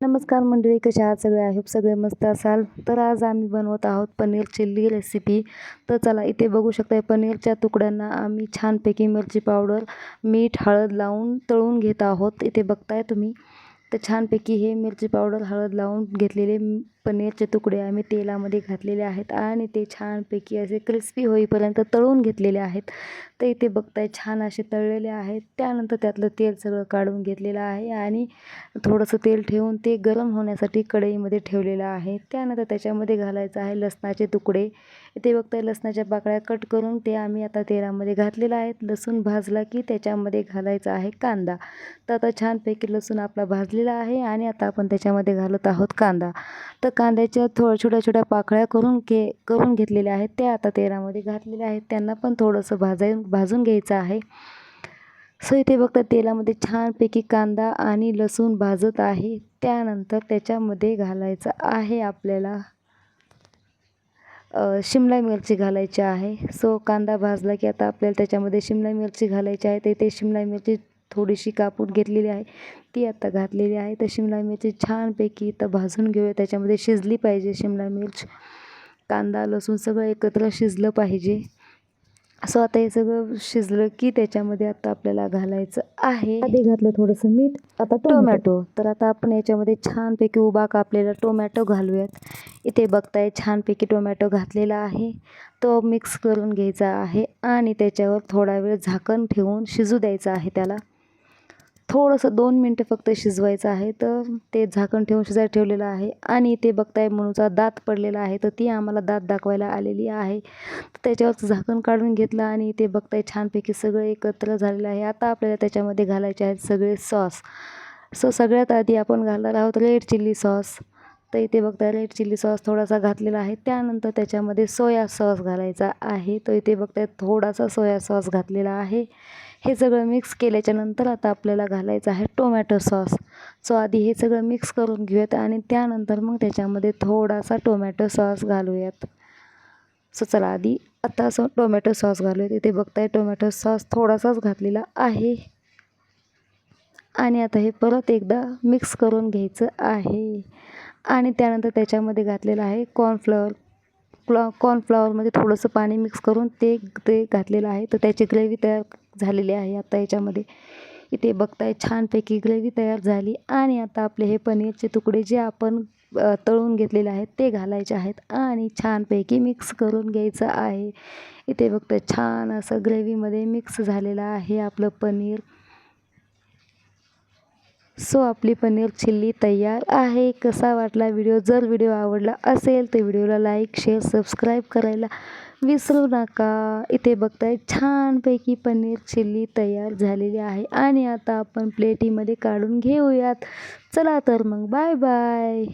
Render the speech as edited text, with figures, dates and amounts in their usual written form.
नमस्कार मंडळी, कशा आहात सगळे? आय होप सगळे मस्त असाल. तर आज आम्ही बनवत आहोत पनीर चिल्ली रेसिपी. तर चला, इथे बघू शकता पनीरच्या तुकड्यांना आम्ही छानपैकी मिरची पावडर, मीठ, हळद लावून तळून घेत आहोत. इथे बघताय तुम्ही. तर छानपैकी हे मिरची पावडर, हळद लावून घेतलेले पनीरचे तुकडे आम्ही तेलामध्ये घातलेले आहेत आणि ते छानपैकी असे क्रिस्पी होईपर्यंत तळून घेतलेले आहेत. तर इथे बघताय छान असे तळलेले आहेत. त्यानंतर त्यातलं तेल सगळं काढून घेतलेलं आहे आणि थोडंसं तेल ठेवून ते गरम होण्यासाठी कढईमध्ये ठेवलेलं आहे. त्यानंतर त्याच्यामध्ये घालायचं आहे लसणाचे तुकडे. इथे बघताय लसणाच्या पाकळ्या कट करून ते आम्ही आता तेलामध्ये घातलेलं आहेत. लसूण भाजला की त्याच्यामध्ये घालायचा आहे कांदा. तर आता छानपैकी लसूण आपला भाजलेला आहे आणि आता आपण त्याच्यामध्ये घालत आहोत कांदा. तर कांद्याच्या छोट्या छोट्या पाकळ्या करून घेतलेल्या आहेत, त्या आता तेलामध्ये घातलेल्या आहेत. त्यांना पण थोडंसं भाजून घ्यायचं आहे. सो इथे बघता तेलामध्ये छानपैकी कांदा आणि लसूण भाजत आहे. त्यानंतर त्याच्यामध्ये घालायचं आहे आपल्याला शिमला मिरची घालायची आहे. सो कांदा भाजला की आता आपल्याला त्याच्यामध्ये शिमला मिरची घालायची आहे. ते शिमला मिरची थोडीशी कापून घेतलेली आहे, ती आता घातलेली आहे. तर शिमला मिरची छानपैकी इथं भाजून घेऊया. त्याच्यामध्ये शिजली पाहिजे शिमला मिर्च, कांदा, लसूण सगळं एकत्र शिजलं पाहिजे. सो आता हे सगळं शिजलं की त्याच्यामध्ये आता आपल्याला घालायचं आहे, आधी घातलं थोडंसं मीठ, आता टोमॅटो. तर आता आपण याच्यामध्ये छानपैकी उभा कापलेला टोमॅटो घालूयात. इथे बघताय छानपैकी टोमॅटो घातलेला आहे. तो मिक्स करून घ्यायचा आहे आणि त्याच्यावर थोडा वेळ झाकण ठेवून शिजू द्यायचं आहे. त्याला थोडंसं 2 मिनटं फक्त शिजवायचं आहे. तर ते झाकण ठेवून शिजायला ठेवलेलं आहे आणि इथे बघताय मनूचा दात पडलेला आहे. तर ती आम्हाला दात दाखवायला आलेली आहे. तर त्याच्यावरचं झाकण काढून घेतलं आणि इथे बघताय छानपैकी सगळं एकत्र झालेलं आहे. आता आपल्याला त्याच्यामध्ये घालायचे आहेत सगळे सॉस. सो सगळ्यात आधी आपण घालणार आहोत रेड चिल्ली सॉस. तर इथे बघताय रेड चिल्ली सॉस थोडासा घातलेला आहे. त्यानंतर त्याच्यामध्ये सोया सॉस घालायचा आहे. तर इथे बघताय थोडासा सोया सॉस घातलेला आहे. हे सगळं मिक्स केल्याच्यानंतर आता आपल्याला घालायचं आहे टोमॅटो सॉस. सो आधी हे सगळं मिक्स करून घेऊयात आणि त्यानंतर मग त्याच्यामध्ये थोडासा टोमॅटो सॉस घालूयात. सो चला, आधी आता टोमॅटो सॉस घालूयात. इथे बघताय टोमॅटो सॉस थोडासाच घातलेला आहे आणि आता हे परत एकदा मिक्स करून घ्यायचं आहे आणि त्यानंतर त्याच्यामध्ये घातलेलं आहे कॉर्नफ्लॉवर. कॉर्नफ्लॉवरमध्ये थोडंसं पाणी मिक्स करून ते घातलेलं आहे. तर त्याची ग्रेव्ही तयार झालेली आहे आता याच्यामध्ये. इथे बघताय छानपैकी ग्रेव्ही तयार झाली आणि आता आपले हे पनीरचे तुकडे जे आपण तळून घेतलेले आहेत ते घालायचे आहेत आणि छानपैकी मिक्स करून घ्यायचं आहे. इथे बघताय छान असं ग्रेव्हीमध्ये मिक्स झालेलं आहे आपलं पनीर. सो आपली पनीर चिल्ली तयार आहे. कसा वाटला व्हिडिओ? जर व्हिडिओ आवडला असेल तर व्हिडिओला लाईक, शेअर, सबस्क्राईब करायला विसरू नका. इथे बघताय छानपैकी पनीर चिल्ली तयार झालेली आहे आणि आता आपण प्लेटीमध्ये काढून घेऊयात. चला तर मग, बाय बाय.